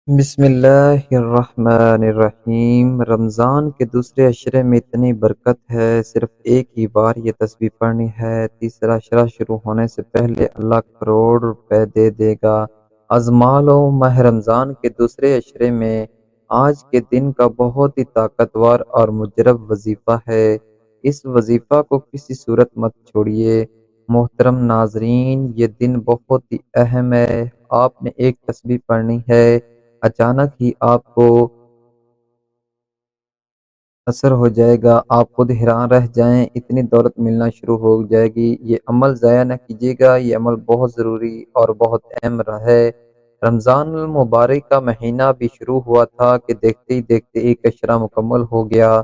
بسم اللہ الرحمن الرحیم۔ رمضان کے دوسرے عشرے میں اتنی برکت ہے، صرف ایک ہی بار یہ تسبیح پڑھنی ہے۔ تیسرا عشرہ شروع ہونے سے پہلے اللہ کروڑ روپے دے دے گا۔ ازما لو، ماہ رمضان کے دوسرے عشرے میں آج کے دن کا بہت ہی طاقتور اور مجرب وظیفہ ہے۔ اس وظیفہ کو کسی صورت مت چھوڑیے۔ محترم ناظرین، یہ دن بہت ہی اہم ہے۔ آپ نے ایک تسبیح پڑھنی ہے، اچانک ہی آپ کو اثر ہو جائے گا، آپ خود حیران رہ جائیں، اتنی دولت ملنا شروع ہو جائے گی۔ یہ عمل ضائع نہ کیجیے گا، یہ عمل بہت ضروری اور بہت اہم ہے۔ رمضان المبارک کا مہینہ بھی شروع ہوا تھا کہ دیکھتے ہی دیکھتے ایک عشرہ مکمل ہو گیا۔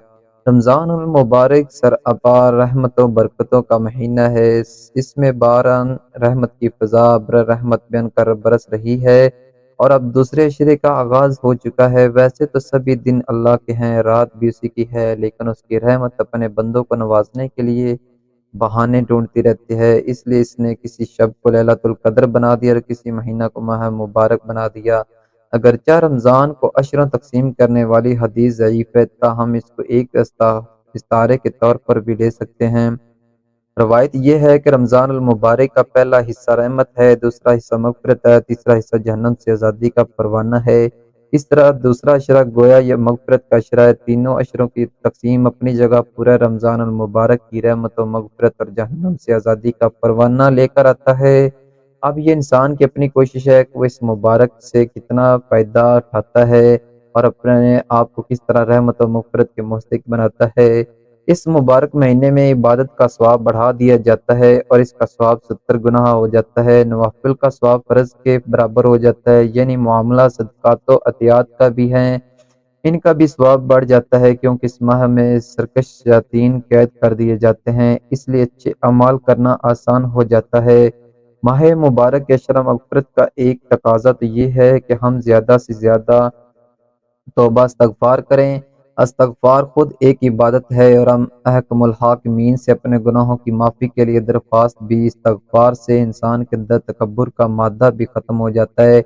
رمضان المبارک سرابر رحمت و برکتوں کا مہینہ ہے۔ اس میں باران رحمت کی فضا ابر رحمت بن کر برس رہی ہے اور اب دوسرے عشرے کا آغاز ہو چکا ہے۔ ویسے تو سبھی دن اللہ کے ہیں، رات بھی اسی کی ہے، لیکن اس کی رحمت اپنے بندوں کو نوازنے کے لیے بہانے ڈھونڈتی رہتی ہے۔ اس لیے اس نے کسی شب کو لیلۃ القدر بنا دیا اور کسی مہینہ کو ماہ مبارک بنا دیا۔ اگرچہ رمضان کو عشروں تقسیم کرنے والی حدیث ضعیف ہے، تاہم اس کو ایک استعارے کے طور پر بھی لے سکتے ہیں۔ روایت یہ ہے کہ رمضان المبارک کا پہلا حصہ رحمت ہے، دوسرا حصہ مغفرت ہے، تیسرا حصہ جہنم سے آزادی کا پروانہ ہے۔ اس طرح دوسرا عشرہ گویا یہ مغفرت کا عشرہ ہے۔ تینوں عشروں کی تقسیم اپنی جگہ پورا رمضان المبارک کی رحمت و مغفرت اور جہنم سے آزادی کا پروانہ لے کر آتا ہے۔ اب یہ انسان کی اپنی کوشش ہے کہ وہ اس مبارک سے کتنا فائدہ اٹھاتا ہے اور اپنے آپ کو کس طرح رحمت و مغفرت کے مستحق بناتا ہے۔ اس مبارک مہینے میں عبادت کا ثواب بڑھا دیا جاتا ہے اور اس کا ثواب 70 گنا ہو جاتا ہے۔ نوافل کا ثواب فرض کے برابر ہو جاتا ہے، یعنی معاملہ صدقات و عطیات کا بھی ہے، ان کا بھی ثواب بڑھ جاتا ہے، کیونکہ اس ماہ میں سرکش شیاطین قید کر دیے جاتے ہیں، اس لیے اچھے اعمال کرنا آسان ہو جاتا ہے۔ ماہ مبارک کے عشرہ مغفرت کا ایک تقاضا تو یہ ہے کہ ہم زیادہ سے زیادہ توبہ استغفار کریں۔ استغفار خود ایک عبادت ہے اور ہم احکم الحاکمین سے اپنے گناہوں کی معافی کے لیے درخواست بھی۔ استغفار سے انسان کے اندر تکبر کا مادہ بھی ختم ہو جاتا ہے۔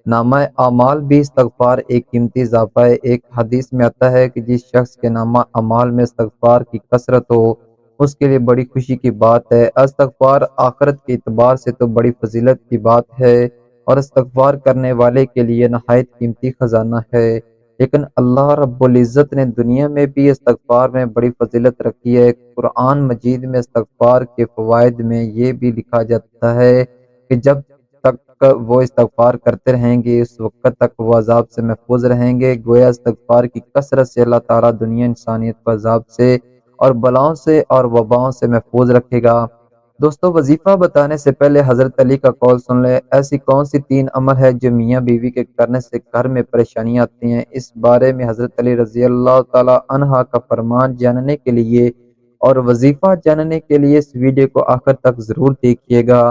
نامہ اعمال بھی استغفار ایک قیمتی اضافہ ہے۔ ایک حدیث میں آتا ہے کہ جس شخص کے نامہ اعمال میں استغفار کی کثرت ہو، اس کے لیے بڑی خوشی کی بات ہے۔ استغفار آخرت کے اعتبار سے تو بڑی فضیلت کی بات ہے اور استغفار کرنے والے کے لیے نہایت قیمتی خزانہ ہے، لیکن اللہ رب العزت نے دنیا میں بھی استغفار میں بڑی فضیلت رکھی ہے۔ قرآن مجید میں استغفار کے فوائد میں یہ بھی لکھا جاتا ہے کہ جب تک وہ استغفار کرتے رہیں گے اس وقت تک وہ عذاب سے محفوظ رہیں گے۔ گویا استغفار کی کثرت سے اللہ تعالیٰ دنیا انسانیت کو عذاب سے اور بلاؤں سے اور وباؤں سے محفوظ رکھے گا۔ دوستو، وظیفہ بتانے سے پہلے حضرت علی کا قول سن لے۔ ایسی کون سی 3 عمل ہے جو میاں بیوی کے کرنے سے گھر میں پریشانیاں آتی ہیں؟ اس بارے میں حضرت علی رضی اللہ تعالی عنہ کا فرمان جاننے کے لیے اور وظیفہ جاننے کے لیے اس ویڈیو کو آخر تک ضرور دیکھیے گا۔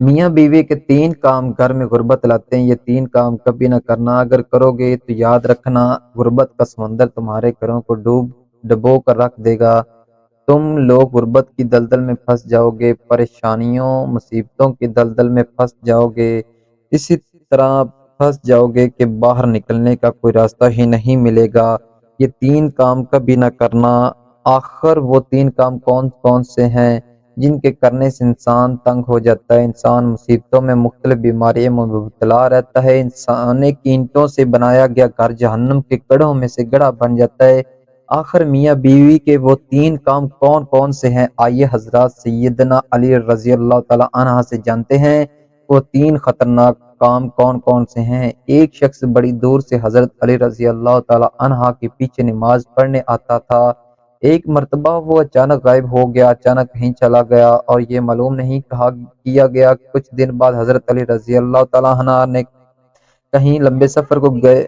میاں بیوی کے 3 کام گھر میں غربت لاتے ہیں، یہ 3 کام کبھی نہ کرنا، اگر کرو گے تو یاد رکھنا غربت کا سمندر تمہارے گھروں کو ڈبو کر رکھ دے گا۔ تم لوگ غربت کی دلدل میں پھنس جاؤ گے، پریشانیوں مصیبتوں کی دلدل میں پھنس جاؤ گے، اسی طرح پھنس جاؤ گے کہ باہر نکلنے کا کوئی راستہ ہی نہیں ملے گا۔ یہ 3 کام کبھی نہ کرنا۔ آخر وہ 3 کام کون کون سے ہیں جن کے کرنے سے انسان تنگ ہو جاتا ہے، انسان مصیبتوں میں مختلف بیماریوں میں مبتلا رہتا ہے، انسان اینٹوں سے بنایا گیا گھر جہنم کے گڑھوں میں سے گڑھا بن جاتا ہے۔ آخر میاں بیوی کے وہ 3 کام کون کون سے ہیں؟ آئیے حضرات سیدنا علی رضی اللہ تعالی عنہ سے جانتے ہیں وہ 3 خطرناک کام کون کون سے ہیں۔ ایک شخص بڑی دور سے حضرت علی رضی اللہ تعالی عنہ کے پیچھے نماز پڑھنے آتا تھا۔ ایک مرتبہ وہ اچانک غائب ہو گیا، اچانک کہیں چلا گیا اور یہ معلوم نہیں کیا گیا۔ کچھ دن بعد حضرت علی رضی اللہ تعالی عنہ نے کہیں لمبے سفر کو گئے،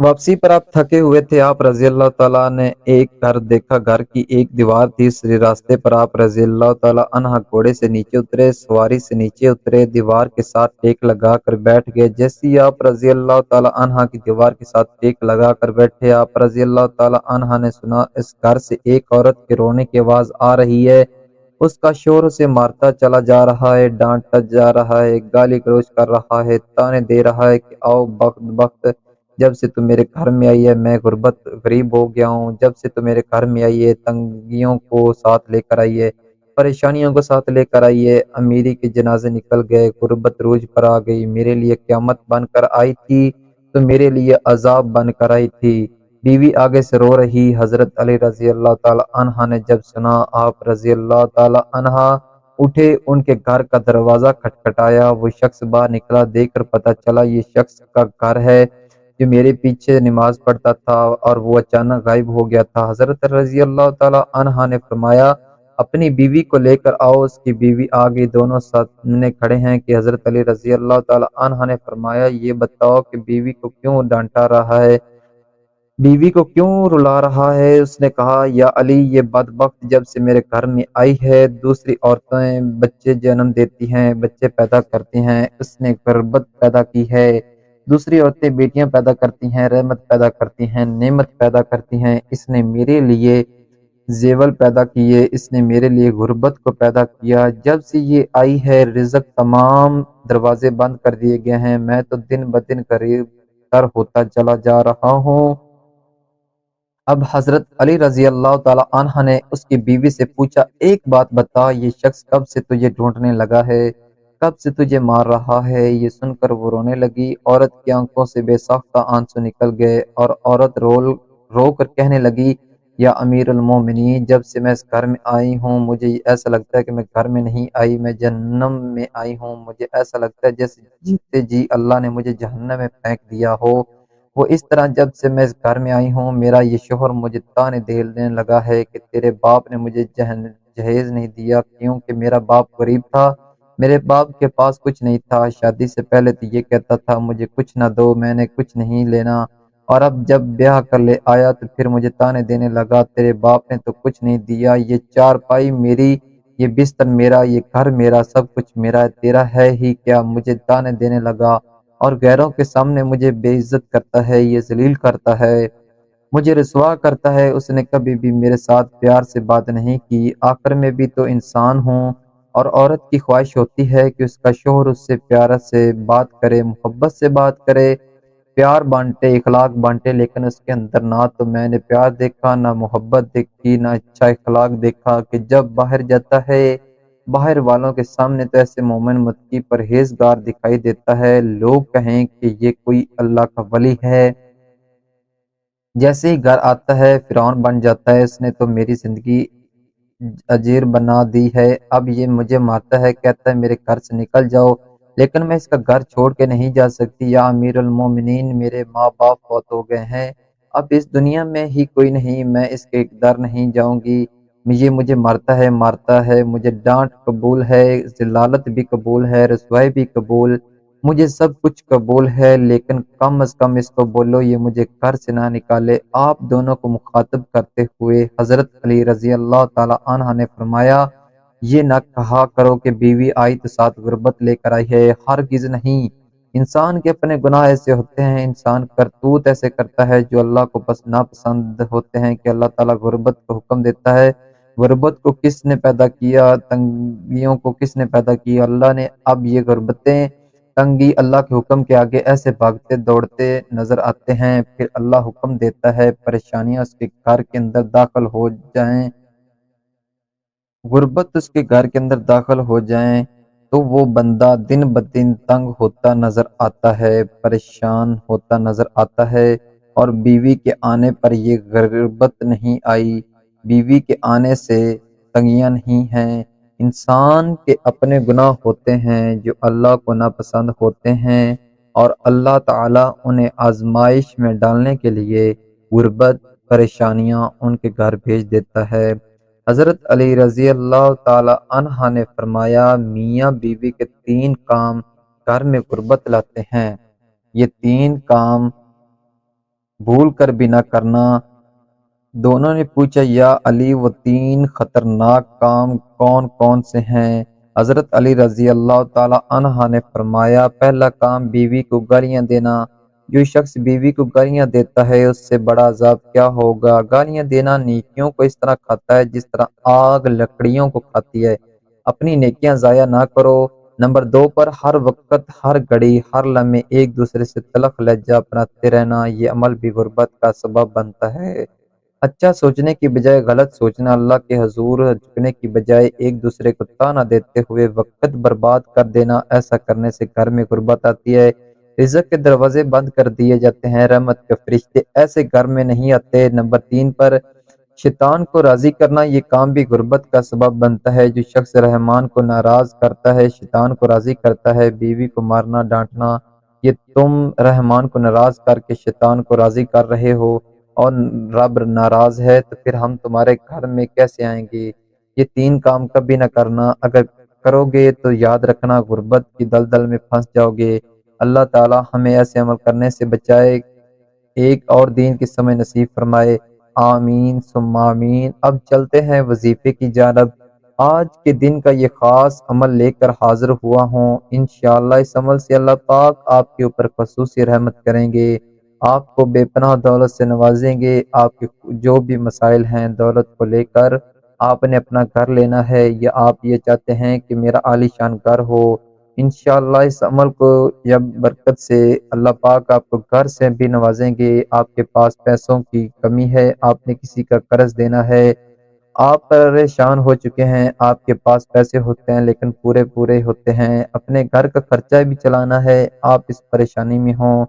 واپسی پر آپ تھکے ہوئے تھے۔ آپ رضی اللہ تعالیٰ نے ایک گھر دیکھا، گھر کی ایک دیوار تیسری راستے پر آپ رضی اللہ تعالیٰ عنہ گھوڑے سے نیچے اترے، سواری سے نیچے اترے، دیوار کے ساتھ ٹیک لگا کر بیٹھ گئے۔ جیسے ہی آپ رضی اللہ تعالیٰ عنہ کی دیوار کے ساتھ ٹیک لگا کر بیٹھے، آپ رضی اللہ تعالیٰ عنہ نے سنا اس گھر سے ایک عورت کے رونے کی آواز آ رہی ہے۔ اس کا شور اسے مارتا چلا جا رہا ہے، ڈانٹتا جا رہا ہے، گالی گلوچ کر رہا ہے، تانے دے رہا ہے کہ آؤ بخت بخت، جب سے تم میرے گھر میں آئی ہے میں غریب ہو گیا ہوں، جب سے تم میرے گھر میں آئی ہے تنگیوں کو ساتھ لے کر آئی ہے، پریشانیوں کو ساتھ لے کر آئی ہے، امیری کے جنازے نکل گئے، غربت روج پر آ گئی، میرے لیے قیامت بن کر آئی تھی تو میرے لیے عذاب بن کر آئی تھی۔ بیوی آگے سے رو رہی، حضرت علی رضی اللہ تعالی عنہ نے جب سنا، آپ رضی اللہ تعالی عنہ اٹھے، ان کے گھر کا دروازہ کھٹکھٹایا، وہ شخص باہر نکلا، دیکھ کر پتہ چلا یہ شخص کا گھر ہے جو میرے پیچھے نماز پڑھتا تھا، اور وہ اچانک غائب ہو گیا تھا۔ حضرت رضی اللہ تعالی عنہ نے فرمایا اپنی بیوی کو لے کر آؤ، اس کی بیوی آگئی، دونوں سامنے کھڑے ہیں کہ حضرت علی رضی اللہ تعالی عنہ نے فرمایا یہ بتاؤ کہ بیوی کو کیوں ڈانٹا رہا ہے، بیوی کو کیوں رلا رہا ہے؟ اس نے کہا یا علی، یہ بدبخت جب سے میرے گھر میں آئی ہے دوسری عورتیں بچے جنم دیتی ہیں، بچے پیدا کرتی ہیں، اس نے غربت پیدا کی ہے، دوسری عورتیں بیٹیاں پیدا کرتی ہیں، رحمت پیدا کرتی ہیں، نعمت پیدا کرتی ہیں، اس نے میرے لیے زیور پیدا کیے، اس نے میرے لیے غربت کو پیدا کیا، جب سے یہ آئی ہے رزق تمام دروازے بند کر دیے گئے ہیں، میں تو دن بدن قریب تر ہوتا چلا جا رہا ہوں۔ اب حضرت علی رضی اللہ تعالی عنہ نے اس کی بیوی سے پوچھا ایک بات بتا، یہ شخص کب سے تجھے ڈھونڈنے لگا ہے، کب سے تجھے مار رہا ہے؟ یہ سن کر وہ رونے لگی، عورت کی آنکھوں سے بے ساختہ آنسو نکل گئے، اور عورت رو کر کہنے لگی یا امیر المومنین، جب سے میں اس گھر میں آئی ہوں مجھے ایسا لگتا ہے کہ میں گھر میں نہیں آئی، میں جہنم میں آئی ہوں، مجھے ایسا لگتا ہے جیسے جیتے جی اللہ نے مجھے جہنم میں پھینک دیا ہو۔ وہ اس طرح جب سے میں اس گھر میں آئی ہوں میرا یہ شوہر مجھے تانے دینے لگا ہے کہ تیرے باپ نے مجھے جہیز نہیں دیا، کیونکہ میرا باپ غریب تھا، میرے باپ کے پاس کچھ نہیں تھا، شادی سے پہلے تو یہ کہتا تھا مجھے کچھ نہ دو، میں نے کچھ نہیں لینا، اور اب جب بیاہ کر لے آیا تو پھر مجھے تانے دینے لگا تیرے باپ نے تو کچھ نہیں دیا، یہ چارپائی میری، یہ بستر میرا، یہ گھر میرا، سب کچھ میرا، تیرا ہے ہی کیا؟ مجھے تانے دینے لگا اور غیروں کے سامنے مجھے بے عزت کرتا ہے، یہ ذلیل کرتا ہے، مجھے رسوا کرتا ہے۔ اس نے کبھی بھی میرے ساتھ پیار سے بات نہیں کی، آخر میں بھی تو انسان ہوں، اور عورت کی خواہش ہوتی ہے کہ اس کا شوہر اس سے پیار سے بات کرے، محبت سے بات کرے، پیار بانٹے، اخلاق بانٹے، لیکن اس کے اندر نہ تو میں نے پیار دیکھا، نہ محبت دیکھی، نہ اچھا اخلاق دیکھا، کہ جب باہر جاتا ہے باہر والوں کے سامنے تو ایسے مومن متقی پرہیزگار دکھائی دیتا ہے، لوگ کہیں کہ یہ کوئی اللہ کا ولی ہے، جیسے ہی گھر آتا ہے فرعون بن جاتا ہے، اس نے تو میری زندگی اجیر بنا دی ہے، اب یہ مجھے مارتا ہے، کہتا ہے میرے گھر سے نکل جاؤ، لیکن میں اس کا گھر چھوڑ کے نہیں جا سکتی، یا امیر المومنین میرے ماں باپ فوت ہو گئے ہیں، اب اس دنیا میں ہی کوئی نہیں، میں اس کے در نہیں جاؤں گی، یہ مجھے مارتا ہے، مجھے ڈانٹ قبول ہے، ذلالت بھی قبول ہے، رسوائی بھی قبول، مجھے سب کچھ قبول ہے، لیکن کم از کم اس کو بولو یہ مجھے گھر سے نہ نکالے۔ آپ دونوں کو مخاطب کرتے ہوئے حضرت علی رضی اللہ تعالی عنہ نے فرمایا یہ نہ کہا کرو کہ بیوی آئی تو ساتھ غربت لے کر آئی ہے، ہرگز نہیں، انسان کے اپنے گناہ ایسے ہوتے ہیں، انسان کرتوت ایسے کرتا ہے جو اللہ کو ناپسند ہوتے ہیں، کہ اللہ تعالیٰ غربت کو حکم دیتا ہے، غربت کو کس نے پیدا کیا، تنگیوں کو کس نے پیدا کیا؟ اللہ نے۔ اب یہ غربتیں، تنگی اللہ کے حکم کے آگے ایسے بھاگتے دوڑتے نظر آتے ہیں، پھر اللہ حکم دیتا ہے پریشانیاں اس کے گھر کے اندر داخل ہو جائیں، غربت اس کے گھر کے اندر داخل ہو جائیں، تو وہ بندہ دن بدن تنگ ہوتا نظر آتا ہے، پریشان ہوتا نظر آتا ہے، اور بیوی کے آنے پر یہ غربت نہیں آئی، بیوی کے آنے سے تنگیاں نہیں ہیں، انسان کے اپنے گناہ ہوتے ہیں جو اللہ کو ناپسند ہوتے ہیں، اور اللہ تعالیٰ انہیں آزمائش میں ڈالنے کے لیے غربت، پریشانیاں ان کے گھر بھیج دیتا ہے۔ حضرت علی رضی اللہ تعالی عنہ نے فرمایا میاں بیوی کے تین کام گھر میں غربت لاتے ہیں، یہ تین کام بھول کر بھی نہ کرنا۔ دونوں نے پوچھا یا علی وہ تین خطرناک کام کون کون سے ہیں؟ حضرت علی رضی اللہ تعالی عنہ نے فرمایا پہلا کام بیوی کو گالیاں دینا، جو شخص بیوی کو گالیاں دیتا ہے اس سے بڑا عذاب کیا ہوگا۔ گالیاں دینا نیکیوں کو اس طرح کھاتا ہے جس طرح آگ لکڑیوں کو کھاتی ہے۔ اپنی نیکیاں ضائع نہ کرو۔ نمبر 2 پر ہر وقت، ہر گھڑی، ہر لمحے ایک دوسرے سے تلخ لہجہ اپناتے رہنا، یہ عمل بھی غربت کا سبب بنتا ہے۔ اچھا سوچنے کی بجائے غلط سوچنا، اللہ کے حضور جھکنے کی بجائے ایک دوسرے کو طعنہ دیتے ہوئے وقت برباد کر دینا، ایسا کرنے سے گھر میں غربت آتی ہے، رزق کے دروازے بند کر دیے جاتے ہیں، رحمت کے فرشتے ایسے گھر میں نہیں آتے۔ نمبر 3 پر شیطان کو راضی کرنا، یہ کام بھی غربت کا سبب بنتا ہے۔ جو شخص رحمان کو ناراض کرتا ہے شیطان کو راضی کرتا ہے۔ بیوی کو مارنا ڈانٹنا، یہ تم رحمان کو ناراض کر کے شیطان کو راضی کر رہے ہو، اور رب ناراض ہے تو پھر ہم تمہارے گھر میں کیسے آئیں گے۔ یہ 3 کام کبھی نہ کرنا، اگر کرو گے تو یاد رکھنا غربت کی دلدل میں پھنس جاؤ گے۔ اللہ تعالی ہمیں ایسے عمل کرنے سے بچائے، ایک اور دین کی سمجھ نصیب فرمائے۔ آمین ثم آمین۔ اب چلتے ہیں وظیفے کی جانب۔ آج کے دن کا یہ خاص عمل لے کر حاضر ہوا ہوں، انشاءاللہ اس عمل سے اللہ پاک آپ کے اوپر خصوصی رحمت کریں گے، آپ کو بے پناہ دولت سے نوازیں گے۔ آپ کے جو بھی مسائل ہیں دولت کو لے کر، آپ نے اپنا گھر لینا ہے یا آپ یہ چاہتے ہیں کہ میرا عالی شان گھر ہو، انشاءاللہ اس عمل کو جب برکت سے اللہ پاک آپ کو گھر سے بھی نوازیں گے۔ آپ کے پاس پیسوں کی کمی ہے، آپ نے کسی کا قرض دینا ہے، آپ پریشان ہو چکے ہیں، آپ کے پاس پیسے ہوتے ہیں لیکن پورے پورے ہوتے ہیں، اپنے گھر کا خرچہ بھی چلانا ہے، آپ اس پریشانی میں ہوں،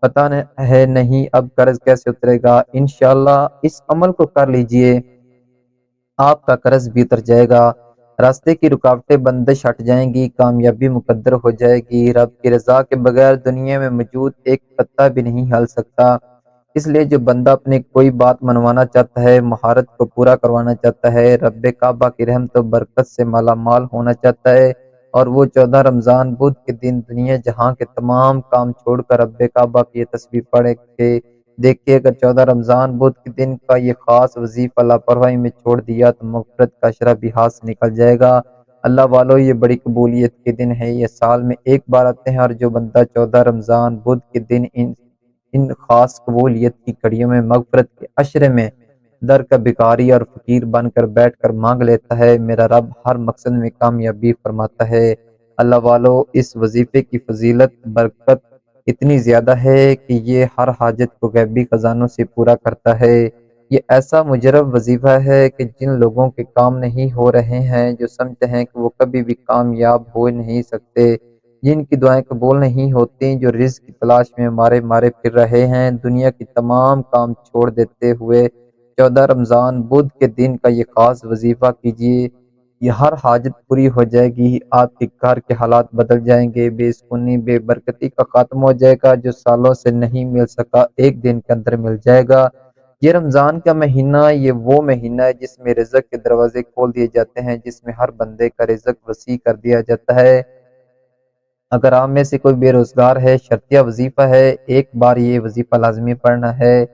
پتہ ہے نہیں اب قرض کیسے اترے گا، انشاءاللہ اس عمل کو کر لیجئے، آپ کا قرض بھی اتر جائے گا، راستے کی رکاوٹیں بندش ہٹ جائیں گی، کامیابی مقدر ہو جائے گی۔ رب کی رضا کے بغیر دنیا میں موجود ایک پتا بھی نہیں ہل سکتا، اس لیے جو بندہ اپنی کوئی بات منوانا چاہتا ہے، مہارت کو پورا کروانا چاہتا ہے، رب کعبہ کی رحمت و برکت سے مالا مال ہونا چاہتا ہے، اور وہ 14 رمضان بدھ کے دن دنیا جہاں کے تمام کام چھوڑ کر رب کعبہ کی یہ تسبیح پڑھ کے دیکھیے، اگر 14 رمضان بدھ کے دن کا یہ خاص وظیفہ لاپرواہی میں چھوڑ دیا تو مغفرت کا اشرہ بھی ہاتھ سے نکل جائے گا۔ اللہ والو یہ بڑی قبولیت کے دن ہے، یہ سال میں ایک بار آتے ہیں، اور جو بندہ 14 رمضان بدھ کے دن ان خاص قبولیت کی کڑیوں میں مغفرت کے عشرے میں در کا بھکاری اور فقیر بن کر بیٹھ کر مانگ لیتا ہے، میرا رب ہر مقصد میں کامیابی فرماتا ہے۔ اللہ والو اس وظیفے کی فضیلت برکت اتنی زیادہ ہے کہ یہ ہر حاجت کو غیبی خزانوں سے پورا کرتا ہے۔ یہ ایسا مجرب وظیفہ ہے کہ جن لوگوں کے کام نہیں ہو رہے ہیں، جو سمجھتے ہیں کہ وہ کبھی بھی کامیاب ہو نہیں سکتے، جن کی دعائیں قبول نہیں ہوتی، جو رزق کی تلاش میں مارے مارے پھر رہے ہیں، دنیا کی تمام کام چھوڑ دیتے ہوئے 14 رمضان بدھ کے دن کا یہ خاص وظیفہ کیجیے، یہ ہر حاجت پوری ہو جائے گی، آپ کے گھر کے حالات بدل جائیں گے، بے سکونی بے برکتی کا خاتمہ ہو جائے گا، جو سالوں سے نہیں مل سکا ایک دن کے اندر مل جائے گا۔ یہ رمضان کا مہینہ، یہ وہ مہینہ ہے جس میں رزق کے دروازے کھول دیے جاتے ہیں، جس میں ہر بندے کا رزق وسیع کر دیا جاتا ہے۔ اگر آپ میں سے کوئی بے روزگار ہے، شرطیہ وظیفہ ہے، ایک بار یہ وظیفہ لازمی پڑھنا ہے،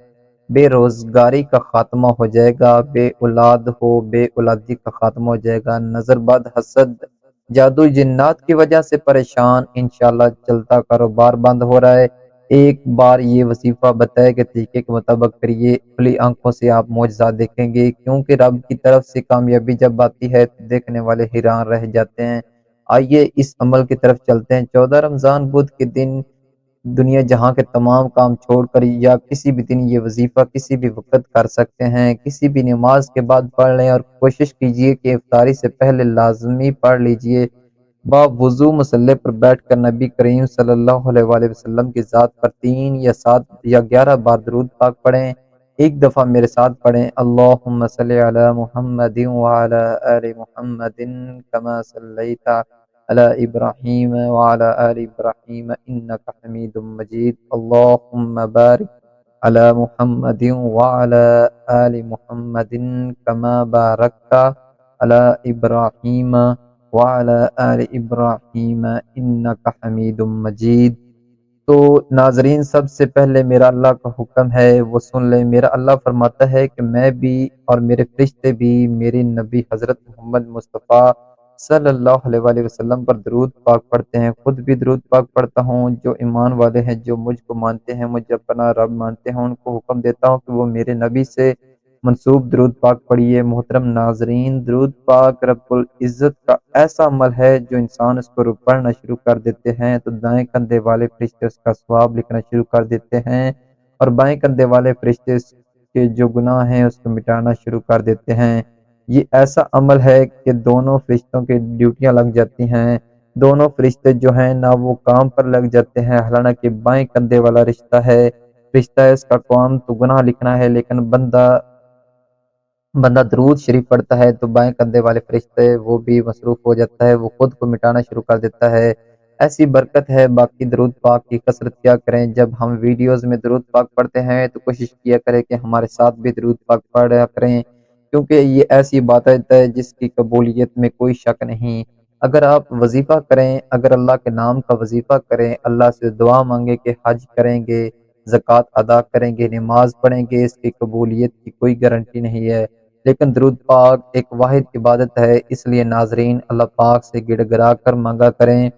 بے روزگاری کا خاتمہ ہو جائے گا، بے اولاد ہو بے اولادی کا خاتمہ ہو جائے گا، نظر بد حسد جادو جنات کی وجہ سے پریشان، انشاءاللہ چلتا کاروبار بند ہو رہا ہے، ایک بار یہ وظیفہ بتائے کہ طریقے کے مطابق کریے، کھلی آنکھوں سے آپ معجزات دیکھیں گے، کیونکہ رب کی طرف سے کامیابی جب آتی ہے تو دیکھنے والے حیران رہ جاتے ہیں۔ آئیے اس عمل کی طرف چلتے ہیں۔ 14 رمضان بدھ کے دن دنیا جہاں کے تمام کام چھوڑ کر یا کسی بھی دن یہ وظیفہ کسی بھی وقت کر سکتے ہیں، کسی بھی نماز کے بعد پڑھ لیں، اور کوشش کیجئے کہ افطاری سے پہلے لازمی پڑھ لیجئے، با وضو مصلی پر بیٹھ کر نبی کریم صلی اللہ علیہ وآلہ وسلم کی ذات پر 3 یا 7 یا 11 بار درود پاک پڑھیں، ایک دفعہ میرے ساتھ پڑھیں، اللہم صلی علی محمد وعلی آل محمد کما صلیت علی ابراہیم وعلی آل ابراہیم انک حمید مجید، اللہم بارک علی محمد وعلی آل محمد کما بارکت علی ابراہیم وعلی آل ابراہیم انک حمید مجید۔ تو ناظرین، سب سے پہلے میرا اللہ کا حکم ہے وہ سن لیں۔ میرا اللہ فرماتا ہے کہ میں بھی اور میرے فرشتے بھی میری نبی حضرت محمد مصطفیٰ صلی اللہ علیہ وآلہ وسلم پر درود پاک پڑھتے ہیں۔ خود بھی درود پاک پڑھتا ہوں۔ جو ایمان والے ہیں، جو مجھ کو مانتے ہیں، مجھے اپنا رب مانتے ہیں، ان کو حکم دیتا ہوں کہ وہ میرے نبی سے منسوب درود پاک پڑھیے۔ محترم ناظرین، درود پاک رب العزت کا ایسا عمل ہے جو انسان اس کو پڑھنا شروع کر دیتے ہیں تو دائیں کندھے والے فرشتے اس کا ثواب لکھنا شروع کر دیتے ہیں، اور بائیں کندھے والے فرشتے اس کے جو گناہ ہیں اس کو مٹانا شروع کر دیتے ہیں۔ یہ ایسا عمل ہے کہ دونوں فرشتوں کی ڈیوٹیاں لگ جاتی ہیں۔ دونوں فرشتے جو ہیں نہ وہ کام پر لگ جاتے ہیں، حالانکہ بائیں کندھے والا فرشتہ ہے، اس کا کام تو گناہ لکھنا ہے، لیکن بندہ درود شریف پڑھتا ہے تو بائیں کندھے والے فرشتے وہ بھی مصروف ہو جاتا ہے، وہ خود کو مٹانا شروع کر دیتا ہے۔ ایسی برکت ہے، باقی درود پاک کی کثرت کیا کریں۔ جب ہم ویڈیوز میں درود پاک پڑھتے ہیں تو کوشش کیا کریں کہ ہمارے ساتھ بھی درود پاک پڑھا کریں، کیونکہ یہ ایسی بات ہے جس کی قبولیت میں کوئی شک نہیں۔ اگر آپ وظیفہ کریں، اگر اللہ کے نام کا وظیفہ کریں، اللہ سے دعا مانگے کہ حج کریں گے، زکوٰۃ ادا کریں گے، نماز پڑھیں گے، اس کی قبولیت کی کوئی گارنٹی نہیں ہے، لیکن درود پاک ایک واحد عبادت ہے۔ اس لیے ناظرین، اللہ پاک سے گڑ گڑا کر مانگا کریں،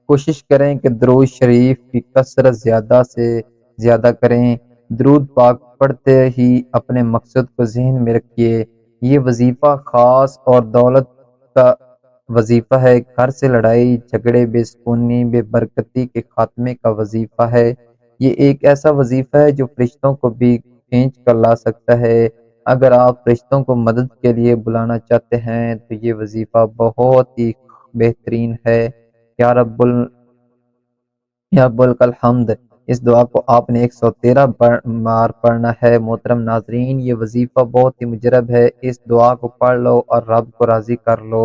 کوشش کریں کہ درود شریف کی کثرت زیادہ سے زیادہ کریں۔ درود پاک پڑھتے ہی اپنے مقصد کو ذہن میں رکھیے۔ یہ وظیفہ خاص اور دولت کا وظیفہ ہے، گھر سے لڑائی جھگڑے، بے سکونی، بے برکتی کے خاتمے کا وظیفہ ہے۔ یہ ایک ایسا وظیفہ ہے جو فرشتوں کو بھی کھینچ کر لا سکتا ہے۔ اگر آپ فرشتوں کو مدد کے لیے بلانا چاہتے ہیں تو یہ وظیفہ بہت ہی بہترین ہے۔ یا رب یا بلک الحمد، اس دعا کو آپ نے 113 بار پڑھنا ہے۔ محترم ناظرین، یہ وظیفہ بہت ہی مجرب ہے، اس دعا کو پڑھ لو اور رب کو راضی کر لو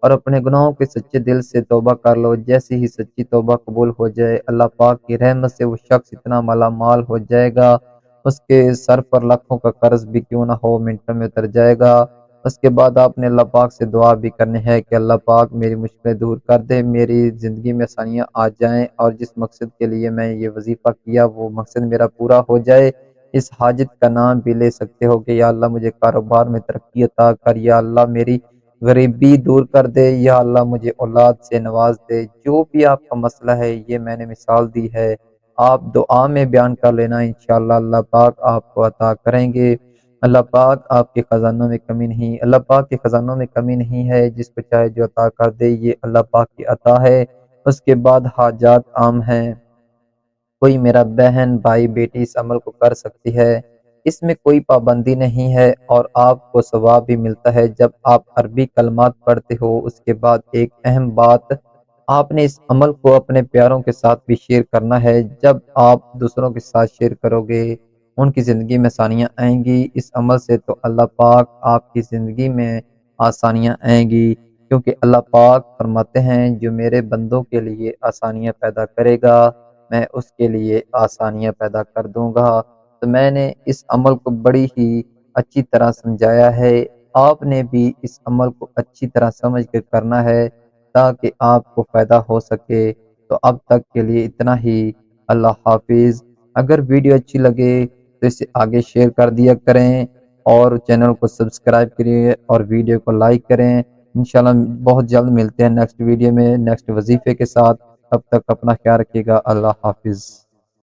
اور اپنے گناہوں کے سچے دل سے توبہ کر لو۔ جیسے ہی سچی توبہ قبول ہو جائے، اللہ پاک کی رحمت سے وہ شخص اتنا مالا مال ہو جائے گا، اس کے سر پر لاکھوں کا قرض بھی کیوں نہ ہو منٹوں میں اتر جائے گا۔ اس کے بعد آپ نے اللہ پاک سے دعا بھی کرنی ہے کہ اللہ پاک میری مشکلیں دور کر دے، میری زندگی میں آسانیاں آ جائیں، اور جس مقصد کے لیے میں یہ وظیفہ کیا وہ مقصد میرا پورا ہو جائے۔ اس حاجت کا نام بھی لے سکتے ہو کہ یا اللہ مجھے کاروبار میں ترقی عطا کر، یا اللہ میری غریبی دور کر دے، یا اللہ مجھے اولاد سے نواز دے۔ جو بھی آپ کا مسئلہ ہے، یہ میں نے مثال دی ہے، آپ دعا میں بیان کر لینا، انشاءاللہ اللہ پاک آپ کو عطا کریں گے۔ اللہ پاک آپ کے خزانوں میں کمی نہیں، اللہ پاک کے خزانوں میں کمی نہیں ہے، جس کو چاہے جو عطا کر دے، یہ اللہ پاک کی عطا ہے۔ اس کے بعد حاجات عام ہیں، کوئی میرا بہن بھائی بیٹی اس عمل کو کر سکتی ہے، اس میں کوئی پابندی نہیں ہے، اور آپ کو ثواب بھی ملتا ہے جب آپ عربی کلمات پڑھتے ہو۔ اس کے بعد ایک اہم بات، آپ نے اس عمل کو اپنے پیاروں کے ساتھ بھی شیئر کرنا ہے۔ جب آپ دوسروں کے ساتھ شیئر کرو گے، ان کی زندگی میں آسانیاں آئیں گی اس عمل سے، تو اللہ پاک آپ کی زندگی میں آسانیاں آئیں گی، کیونکہ اللہ پاک فرماتے ہیں جو میرے بندوں کے لیے آسانیاں پیدا کرے گا، میں اس کے لیے آسانیاں پیدا کر دوں گا۔ تو میں نے اس عمل کو بڑی ہی اچھی طرح سمجھایا ہے، آپ نے بھی اس عمل کو اچھی طرح سمجھ کر کرنا ہے تاکہ آپ کو فائدہ ہو سکے۔ تو اب تک کے لیے اتنا ہی، اللہ حافظ۔ اگر ویڈیو اچھی لگے تو اسے آگے شیئر کر دیا کریں، اور چینل کو سبسکرائب کریے اور ویڈیو کو لائک کریں۔ انشاءاللہ بہت جلد ملتے ہیں نیکسٹ ویڈیو میں نیکسٹ وظیفے کے ساتھ، تب تک اپنا خیال رکھیے گا۔ اللہ حافظ۔